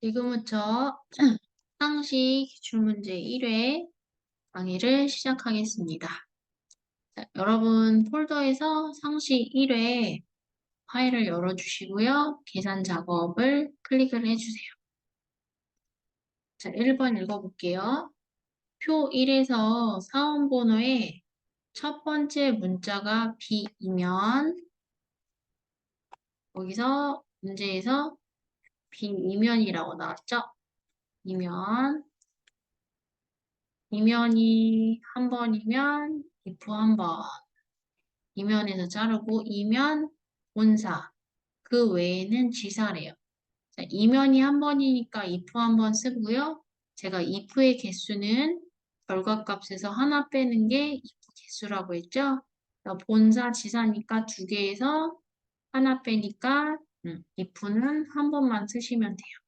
지금부터 상시 기출문제 1회 강의를 시작하겠습니다. 자, 여러분 폴더에서 상시 1회 파일을 열어주시고요. 계산 작업을 클릭을 해주세요. 자, 1번 읽어볼게요. 표 1에서 사원번호의 첫 번째 문자가 B이면 거기서 문제에서 B이면이라고 나왔죠? 이면이 한 번이면 if 한 번, 이면에서 자르고 이면 본사, 그 외에는 지사래요. 자, 이면이 한 번이니까 if 한 번 쓰고요. 제가 if의 개수는 결과값에서 하나 빼는 게 if 개수라고 했죠. 본사, 지사니까 두 개에서 하나 빼니까 if는 한 번만 쓰시면 돼요.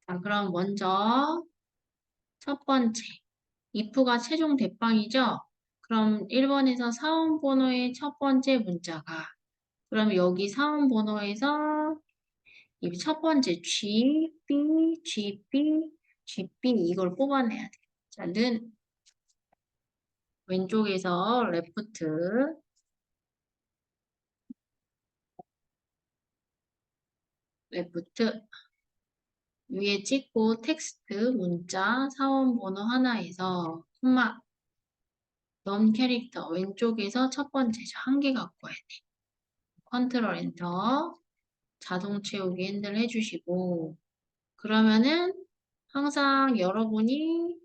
자, 그럼 먼저 첫 번째. if가 최종 대빵이죠? 그럼 1번에서 사원번호의 첫 번째 문자가 그럼 여기 사원번호에서 이 첫 번째 G, B, G, B, G, B 이걸 뽑아내야 돼. 자, 는 왼쪽에서 레프트 위에 찍고 텍스트 문자 사원번호 하나에서 콤마 넘 캐릭터 왼쪽에서 첫 번째죠. 한 개 갖고 와야 돼. 컨트롤 엔터 자동 채우기 핸들 해주시고 그러면은 항상 여러분이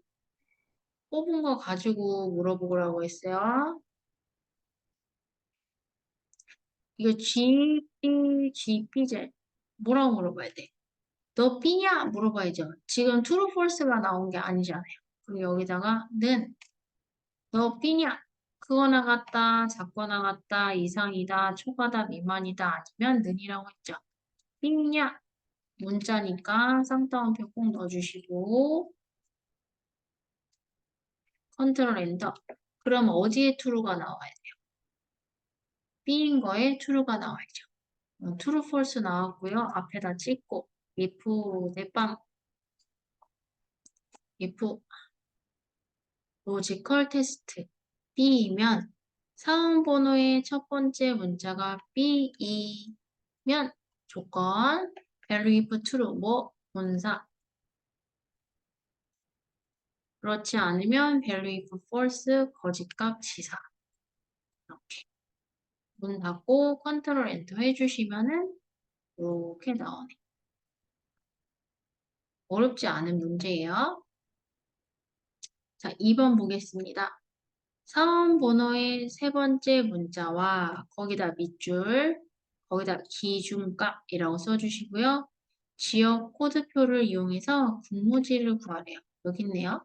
뽑은 거 가지고 물어보라고 했어요. 이거 GP제 뭐라고 물어봐야 돼? 너 B냐? 물어봐야죠. 지금 true, false가 나온 게 아니잖아요. 그럼 여기다가 는 너 B냐? 크거 나갔다, 작거 나갔다, 이상이다, 초과다, 미만이다, 아니면 는이라고 했죠. B냐? 문자니까 쌍따옴표 꼭 넣어주시고 컨트롤 엔터. 그럼 어디에 true가 나와야 돼요? B인 거에 true가 나와야죠. true, false 나왔고요. 앞에다 찍고 if 대빵 if 로지컬 테스트 B이면 사원번호의 첫 번째 문자가 B이면 조건 value if true 뭐 본사 그렇지 않으면 value if false 거짓값 지사 이렇게 문 닫고 컨트롤 엔터 해주시면은 이렇게 나오네. 어렵지 않은 문제예요. 자, 2번 보겠습니다. 사원 번호의 세 번째 문자와 거기다 밑줄, 거기다 기준값이라고 써주시고요. 지역 코드표를 이용해서 분모지를 구하래요. 여기 있네요.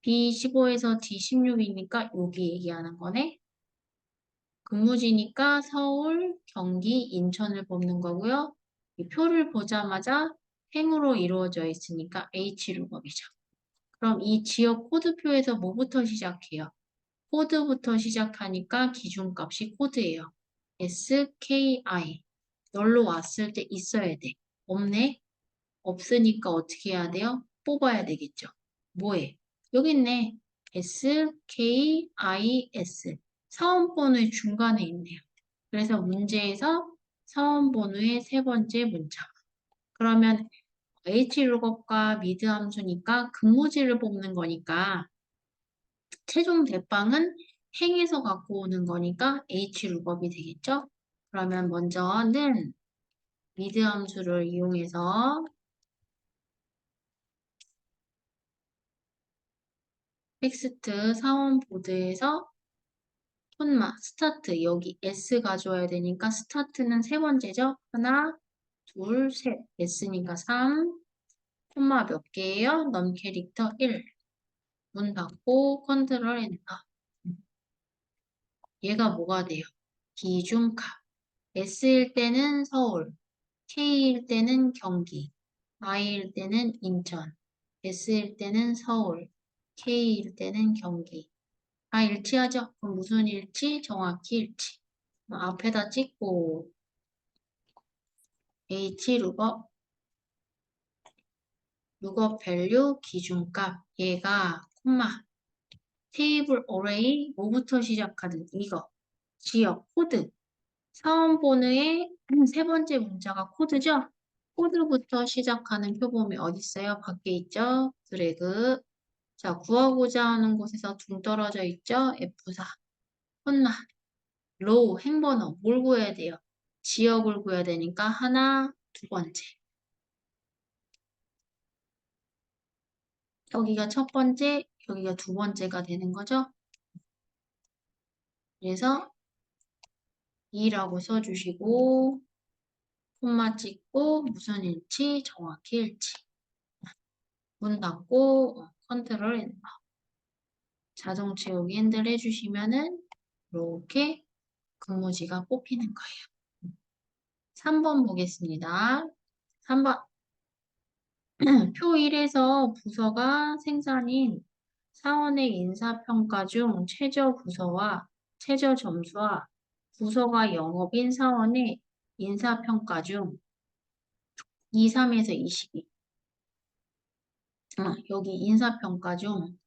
B15에서 D16이니까 여기 얘기하는 거네. 근무지니까 서울, 경기, 인천을 뽑는 거고요. 이 표를 보자마자 행으로 이루어져 있으니까 H루법이죠. 그럼 이 지역 코드표에서 뭐부터 시작해요? 코드부터 시작하니까 기준값이 코드예요. SKI. 널로 왔을 때 있어야 돼. 없네? 없으니까 어떻게 해야 돼요? 뽑아야 되겠죠. 뭐해? 여기 있네. SKIS. 사원번호의 중간에 있네요. 그래서 문제에서 사원번호의 세 번째 문자. 그러면 HLOOKUP과 미드 함수니까 근무지를 뽑는 거니까 최종 대빵은 행에서 갖고 오는 거니까 HLOOKUP이 되겠죠? 그러면 먼저는 미드 함수를 이용해서 텍스트 사원 보드에서 콤마 스타트 여기 S 가져와야 되니까 스타트는 세 번째죠? 하나, 둘, 셋. S니까 3, 콤마 몇 개예요? 넘 캐릭터 1. 문 닫고 컨트롤 엔터. 얘가 뭐가 돼요? 기준값. S일 때는 서울, K일 때는 경기, I일 때는 인천, S일 때는 서울, K일 때는 경기. 다 일치하죠? 그럼 무슨 일치? 정확히 일치. 앞에다 찍고 H 룩업 밸류 기준값 얘가 콤마 테이블 어레이 뭐부터 시작하든 이거 지역 코드 사원번호의 세 번째 문자가 코드죠? 코드부터 시작하는 표범이 어디 있어요? 밖에 있죠? 드래그 자 구하고자 하는 곳에서 둥 떨어져 있죠? F4 콤마 로우 행번호 뭘 구해야 돼요? 지역을 구해야 되니까 하나 두 번째 여기가 첫 번째 여기가 두 번째가 되는 거죠? 그래서 2라고 써주시고 콤마 찍고 무슨 일치 정확히 일치 문 닫고 컨트롤 엔터 자동 채우기 핸들 해주시면은 이렇게 근무지가 뽑히는 거예요. 3번 보겠습니다. 3번 표 1에서 부서가 생산인 사원의 인사평가 중 최저 부서와 최저 점수와 부서가 영업인 사원의 인사평가 중 2, 3에서 22 여기 인사평가 중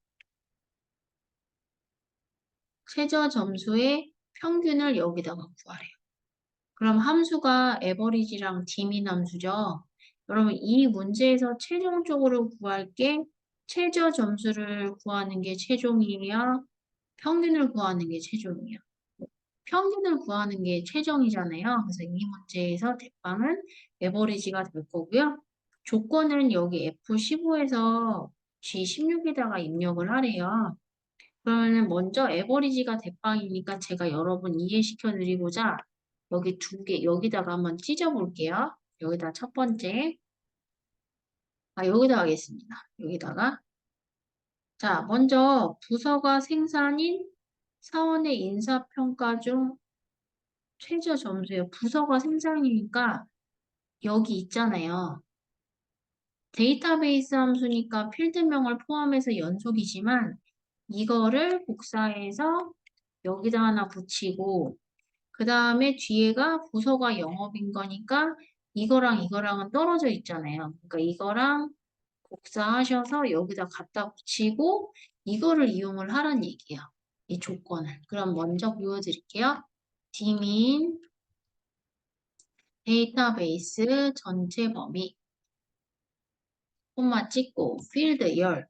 최저 점수의 평균을 여기다가 구하래요. 그럼 함수가 에버리지랑 디민 함수죠. 여러분 이 문제에서 최종적으로 구할 게 최저 점수를 구하는 게 최종이에요. 평균을 구하는 게 최종이에요. 평균을 구하는 게 최종이잖아요. 그래서 이 문제에서 대빵은 에버리지가 될 거고요. 조건은 여기 F15에서 G16에다가 입력을 하래요. 그러면 먼저 에버리지가 대빵이니까 제가 여러분 이해시켜 드리고자 여기 두 개, 여기다가 한번 찢어 볼게요. 여기다 첫 번째. 여기다 하겠습니다. 여기다가. 자, 먼저 부서가 생산인 사원의 인사평가 중 최저 점수예요. 부서가 생산이니까 여기 있잖아요. 데이터베이스 함수니까 필드명을 포함해서 연속이지만 이거를 복사해서 여기다 하나 붙이고 그 다음에 뒤에가 부서가 영업인 거니까 이거랑 이거랑은 떨어져 있잖아요. 그러니까 이거랑 복사하셔서 여기다 갖다 붙이고 이거를 이용을 하란 얘기예요. 이 조건을. 그럼 먼저 보여드릴게요. 디민 데이터베이스 전체 범위 콤마 찍고 필드 열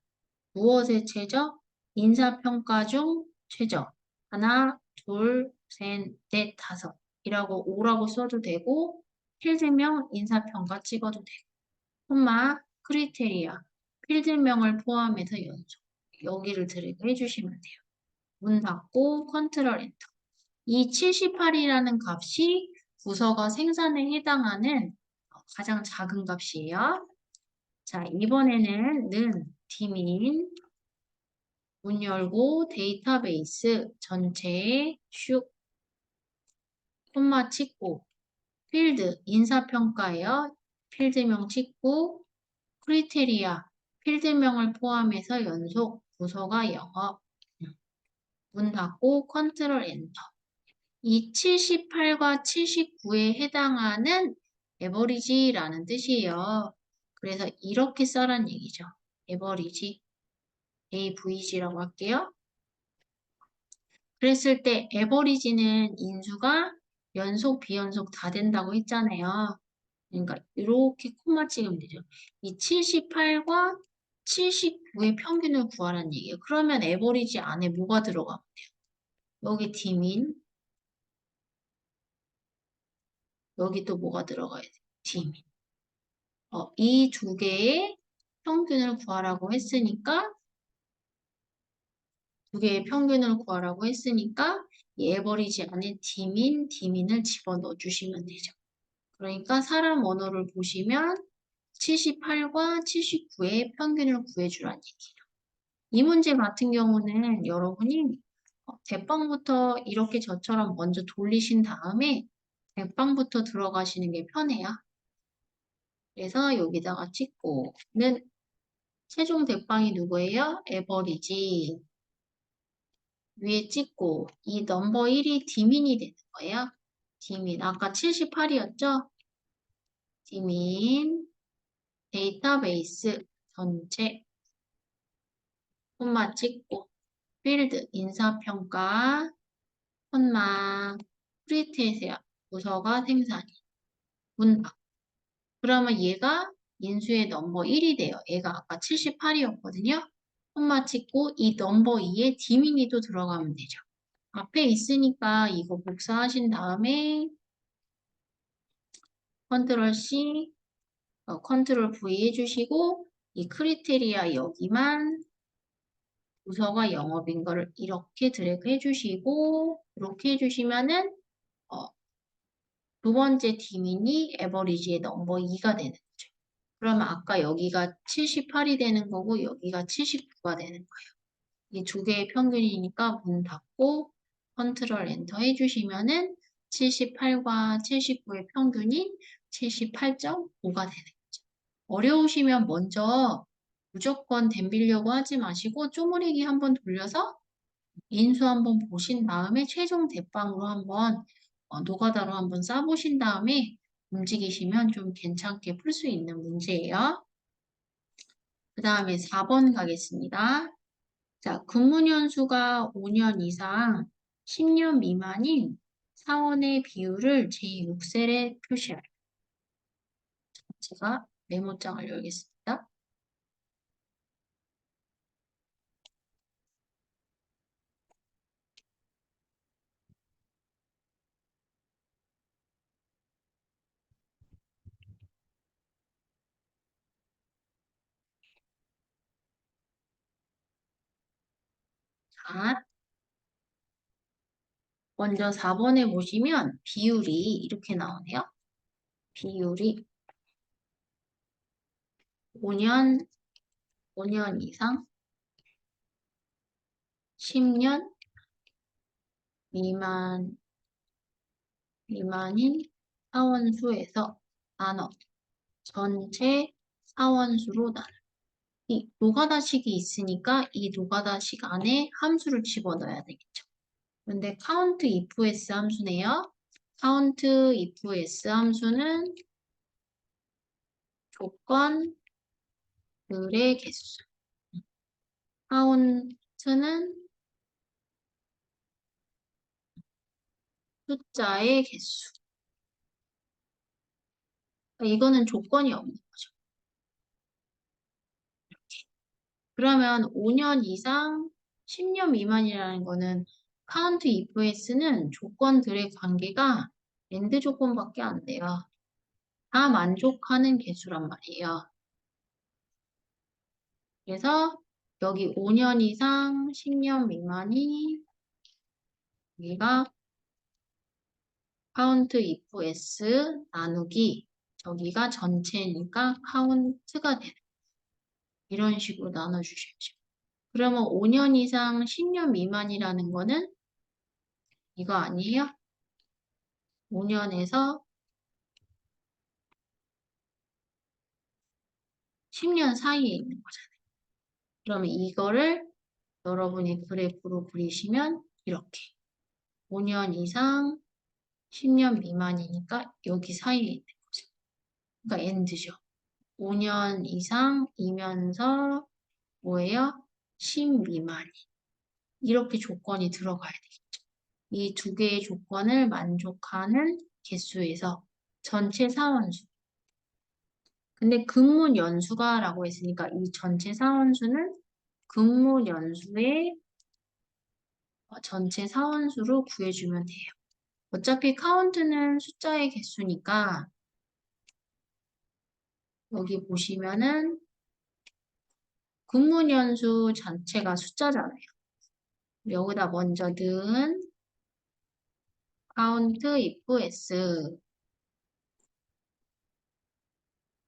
무엇의 최저? 인사평가 중 최저. 하나, 둘, 셋, 넷, 다섯. 이라고 5라고 써도 되고 필드명 인사평가 찍어도 되고 콤마 크리테리아 필드명을 포함해서 연속. 여기를 드래그 해주시면 돼요. 문 닫고 컨트롤 엔터. 이 78이라는 값이 부서가 생산에 해당하는 가장 작은 값이에요. 자, 이번에는 디민 문 열고 데이터베이스 전체에 슉 콤마 찍고 필드 인사평가예요. 필드명 찍고 크리테리아 필드명을 포함해서 연속 부서가 영어 문 닫고 컨트롤 엔터 이 78과 79에 해당하는 에버리지라는 뜻이에요. 그래서 이렇게 써란 얘기죠. 에버리지 AVG라고 할게요. 그랬을 때 에버리지는 인수가 연속, 비연속 다 된다고 했잖아요. 그러니까 이렇게 콤마 찍으면 되죠. 이 78과 79의 평균을 구하라는 얘기예요. 그러면 에버리지 안에 뭐가 들어가면 돼요? 여기 디민, 여기 또 뭐가 들어가야 돼요? 디민. 이 두 개의 평균을 구하라고 했으니까 두 개의 평균을 구하라고 했으니까 이 에버리지 안에 디민을 집어넣어 주시면 되죠. 그러니까 사람 언어를 보시면 78과 79의 평균을 구해주라는 얘기예요. 이 문제 같은 경우는 여러분이 대빵부터 이렇게 저처럼 먼저 돌리신 다음에 대빵부터 들어가시는 게 편해요. 그래서 여기다가 찍고는 최종 대빵이 누구예요? 에버리지. 위에 찍고 이 넘버 1이 디민이 되는 거예요. 디민. 아까 78이었죠? 디민. 데이터베이스 전체. 콤마 찍고. 필드. 인사평가. 콤마. 프리테세야. 부서가 생산이. 문박. 그러면 얘가 인수의 넘버 1이 돼요. 얘가 아까 78이었거든요. 콤마 찍고 이 넘버 2에 디민이 또 들어가면 되죠. 앞에 있으니까 이거 복사하신 다음에 컨트롤 C, 컨트롤 V 해주시고 이 크리테리아 여기만 부서가 영업인 거를 이렇게 드래그 해주시고 이렇게 해주시면은 어, 두 번째 디민이 에버리지의 넘버 2가 되는 거죠. 그러면 아까 여기가 78이 되는 거고 여기가 79가 되는 거예요. 이 두 개의 평균이니까 문 닫고 컨트롤 엔터 해주시면은 78과 79의 평균이 78.5가 되는 거죠. 어려우시면 먼저 무조건 댐비려고 하지 마시고 쪼무리기 한번 돌려서 인수 한번 보신 다음에 최종 대빵으로 한번 노가다로 한번 싸보신 다음에 움직이시면 좀 괜찮게 풀 수 있는 문제예요. 그 다음에 4번 가겠습니다. 자, 근무연수가 5년 이상 10년 미만인 사원의 비율을 제6셀에 표시하라. 제가 메모장을 열겠습니다. 자, 먼저 4번에 보시면 비율이 이렇게 나오네요. 비율이 5년, 5년 이상 10년 미만인 사원수에서 나눠 전체 사원수로 나눠. 이 노가다식이 있으니까 이 노가다식 안에 함수를 집어넣어야 되겠죠. 그런데 count if s 함수네요. count if s 함수는 조건들의 개수. count는 숫자의 개수. 이거는 조건이 없는 거죠. 그러면 5년 이상 10년 미만이라는 거는 count if s는 조건들의 관계가 and 조건밖에 안 돼요. 다 만족하는 개수란 말이에요. 그래서 여기 5년 이상 10년 미만이 여기가 count if s 나누기 저기가 전체니까 count가 되는 이런 식으로 나눠주셔야죠. 그러면 5년 이상 10년 미만이라는 거는 이거 아니에요? 5년에서 10년 사이에 있는 거잖아요. 그러면 이거를 여러분이 그래프로 그리시면 이렇게 5년 이상 10년 미만이니까 여기 사이에 있는 거죠. 그러니까 end죠. 5년 이상이면서 뭐예요? 10 미만이. 이렇게 조건이 들어가야 되겠죠. 이 두 개의 조건을 만족하는 개수에서 전체 사원수. 근데 근무 연수가라고 했으니까 이 전체 사원수는 근무 연수의 전체 사원수로 구해주면 돼요. 어차피 카운트는 숫자의 개수니까 여기 보시면은 근무 연수 전체가 숫자잖아요. 여기다 먼저 넣은 count if s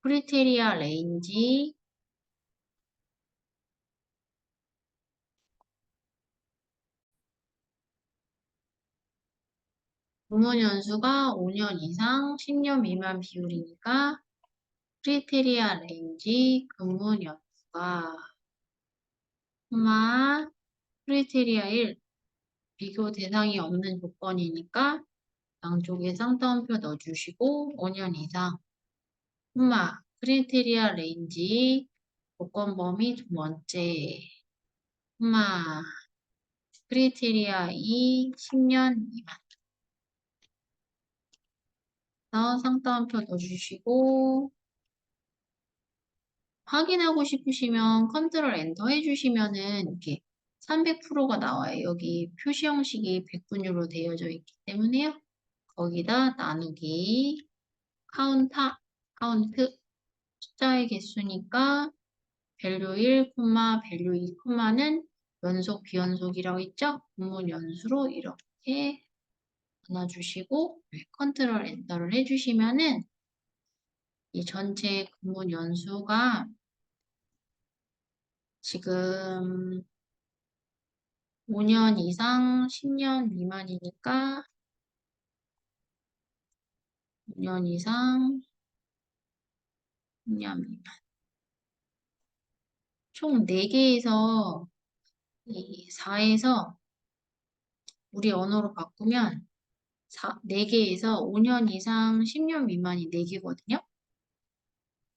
크리테리아 레인지 근무 연수가 5년 이상 10년 미만 비율이니까 크리테리아 레인지 근무 연수가 크리테리아 1 비교 대상이 없는 조건이니까 양쪽에 쌍따옴표 넣어주시고 5년 이상 크리테리아 레인지 조건 범위 두 번째 콤마 크리테리아 2 10년 미만 쌍따옴표 넣어주시고 확인하고 싶으시면 컨트롤 엔터 해주시면은 이렇게 300%가 나와요. 여기 표시 형식이 100분위로 되어져 있기 때문에요. 거기다 나누기 카운트 숫자의 개수니까 밸류 1, 밸류 2, 는 연속, 비연속이라고 했죠? 분문 연수로 이렇게 나눠주시고 컨트롤 엔터를 해주시면은 이 전체 분문 연수가 지금 5년 이상 10년 미만이니까 5년 이상 10년 미만 총 4개에서 이 4에서 우리 언어로 바꾸면 4개에서 5년 이상 10년 미만이 4개거든요.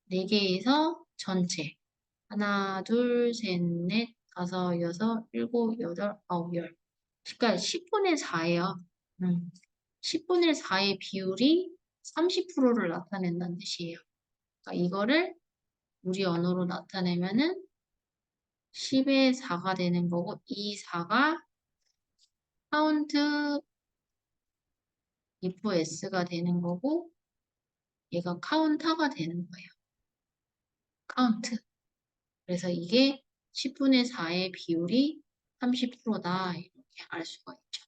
4개에서 전체 하나, 둘, 셋, 넷, 다섯, 여섯, 일곱, 여덟, 아홉, 열 그러니까 10분의 4예요. 10분의 4의 비율이 30%를 나타낸다는 뜻이에요. 그러니까 이거를 우리 언어로 나타내면은 10의 4가 되는 거고 이 4가 카운트 if s가 되는 거고 얘가 카운터가 되는 거예요. 카운트. 그래서 이게 10분의 4의 비율이 30%다 이렇게 알 수가 있죠.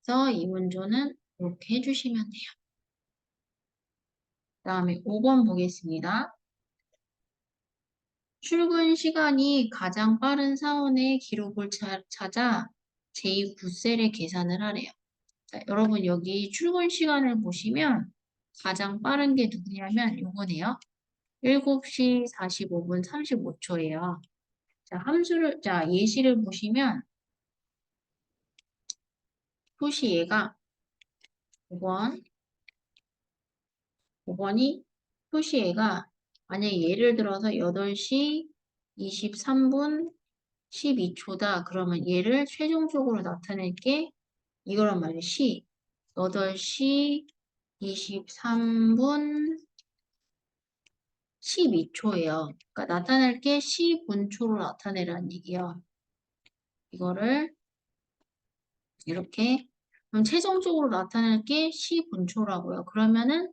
그래서 이 문조는 이렇게 해주시면 돼요. 그 다음에 5번 보겠습니다. 출근 시간이 가장 빠른 사원의 기록을 찾아 제2구셀의 계산을 하래요. 자, 여러분 여기 출근 시간을 보시면 가장 빠른 게 누구냐면 요거네요. 7시 45분 35초예요. 자, 예시를 보시면 표시얘가 5번이 표시얘가 만약에 예를 들어서 8시 23분 12초다. 그러면 얘를 최종적으로 나타낼 게 이거란 말이에요. 8시 23분 12초예요. 그러니까 나타낼 게 시분초로 나타내라는 얘기예요. 이거를 이렇게 그럼 최종적으로 나타낼 게 시분초라고요. 그러면은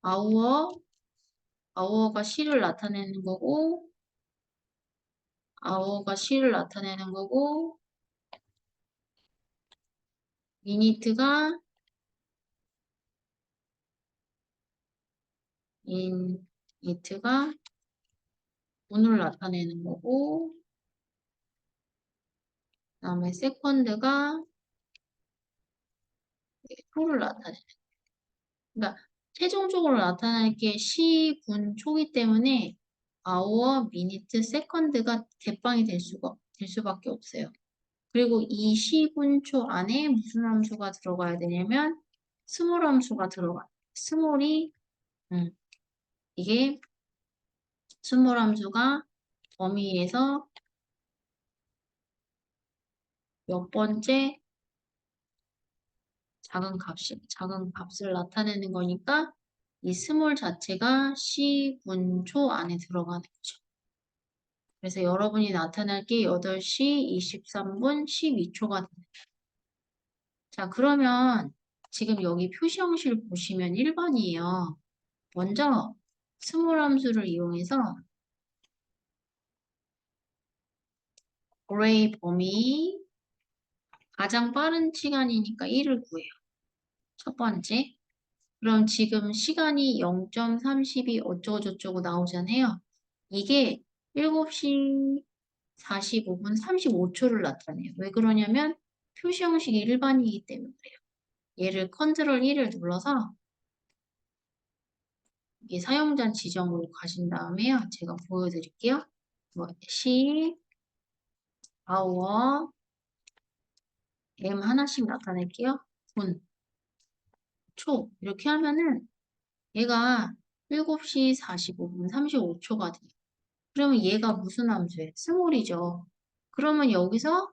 아우어가 시를 나타내는 거고 아워가 시를 나타내는 거고 미니트가 미니트가 분을 나타내는 거고 그 다음에 세컨드가 초를 나타내는 그러니까 최종적으로 나타날 게 시, 분, 초기 때문에 아워, 미니트, 세컨드가 대빵이 될 수밖에 없어요. 그리고 이 시, 분, 초 안에 무슨 함수가 들어가야 되냐면 스몰 함수가 들어가요. 스몰이 이게 스몰 함수가 범위에서 몇 번째 작은 값을 나타내는 거니까 이 스몰 자체가 시, 분, 초 안에 들어가는 거죠. 그래서 여러분이 나타날 게 8시 23분 12초가 됩니다. 자, 그러면 지금 여기 표시 형식을 보시면 1번이에요. 먼저 스몰 함수를 이용해서 array 범위 가장 빠른 시간이니까 1을 구해요. 첫 번째. 그럼 지금 시간이 0.32 어쩌고저쩌고 나오잖아요. 이게 7시 45분 35초를 나타내요. 왜 그러냐면 표시 형식이 일반이기 때문에 그래요. 얘를 컨트롤 1을 눌러서 이게 사용자 지정으로 가신 다음에요. 제가 보여드릴게요. 시, 아워, M 하나씩 나타낼게요. 분, 초. 이렇게 하면은 얘가 7시 45분 35초가 돼요. 그러면 얘가 무슨 함수예요? 스몰이죠. 그러면 여기서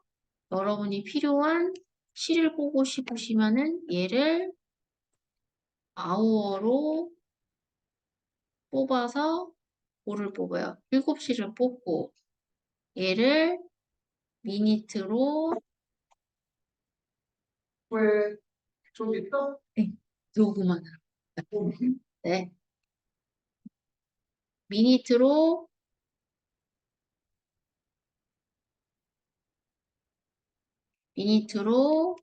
여러분이 필요한 시를 보고 싶으시면은 얘를 아우어로 뽑아서 뭐를 뽑아요? 7시를 뽑고 얘를 미니트로 왜 좀 있어? 네, 요구만 네, 미니트로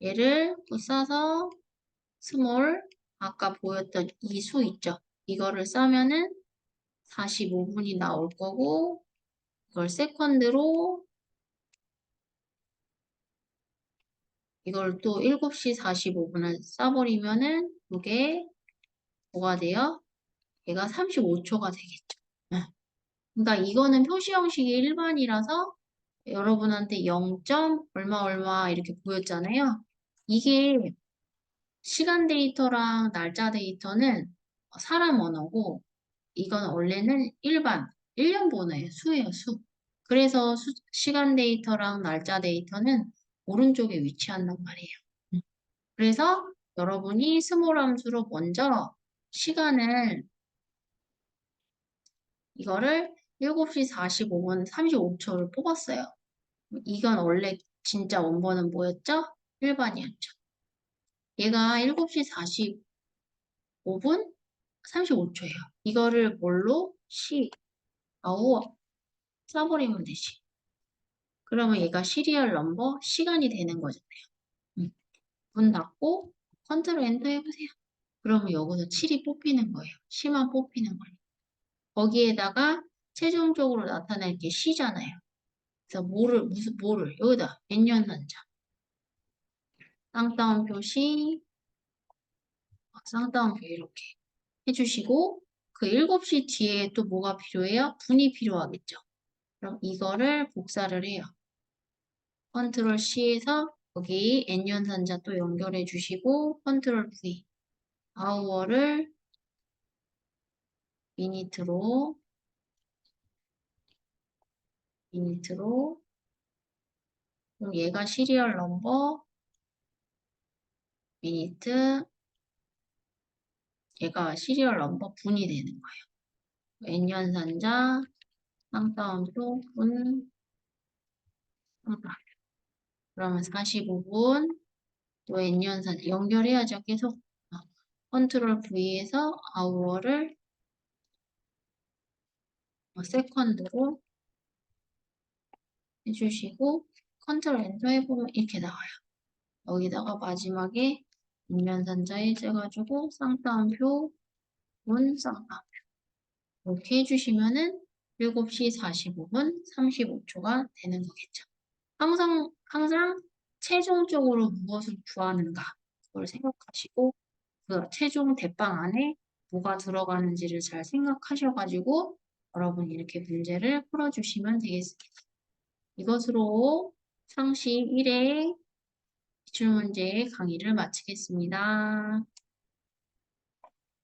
얘를 또 싸서 스몰 아까 보였던 이 수 있죠? 이거를 싸면은 45분이 나올 거고 이걸 세컨드로 이걸 또 7시 45분을 싸버리면은 이게 뭐가 돼요? 얘가 35초가 되겠죠. 네. 그러니까 이거는 표시 형식이 일반이라서 여러분한테 0. 얼마 얼마 이렇게 보였잖아요. 이게 시간 데이터랑 날짜 데이터는 사람 언어고 이건 원래는 일반, 일련 번호예요. 수예요, 수. 그래서 시간 데이터랑 날짜 데이터는 오른쪽에 위치한단 말이에요. 그래서 여러분이 스몰 함수로 먼저 시간을 이거를 7시 45분 35초를 뽑았어요. 이건 원래 진짜 원본은 뭐였죠? 일반이었죠. 얘가 7시 45분 35초예요. 이거를 뭘로? 아우어 써버리면 되지. 그러면 얘가 시리얼 넘버 시간이 되는 거잖아요. 문 닫고 컨트롤 엔터 해보세요. 그러면 여기서 7이 뽑히는 거예요. 시만 뽑히는 거예요. 거기에다가 최종적으로 나타낼 게 시잖아요. 그래서 뭐를 여기다 N연산자 쌍따옴 표시 쌍따옴표 이렇게 해주시고 그 7시 뒤에 또 뭐가 필요해요? 분이 필요하겠죠. 그럼 이거를 복사를 해요. 컨트롤 C에서 여기 N연산자 또 연결해 주시고 컨트롤 V 아우어를 미니트로 그럼 얘가 시리얼 넘버 미니트 얘가 시리얼 넘버 분이 되는 거예요. N연산자 쌍따옴표 분 그러면 45분 또 N연산 연결해야죠. 계속 컨트롤 V에서 아우어를 세컨드로 해주시고 컨트롤 엔터 해보면 이렇게 나와요. 여기다가 마지막에 인면산자 해줘가지고 쌍따옴표 쌍따옴표 이렇게 해주시면은 7시 45분 35초가 되는 거겠죠. 항상 최종적으로 무엇을 구하는가 그걸 생각하시고 그 최종 대빵 안에 뭐가 들어가는지를 잘 생각하셔가지고 여러분 이렇게 문제를 풀어주시면 되겠습니다. 이것으로 상시 1회 기출문제 강의를 마치겠습니다.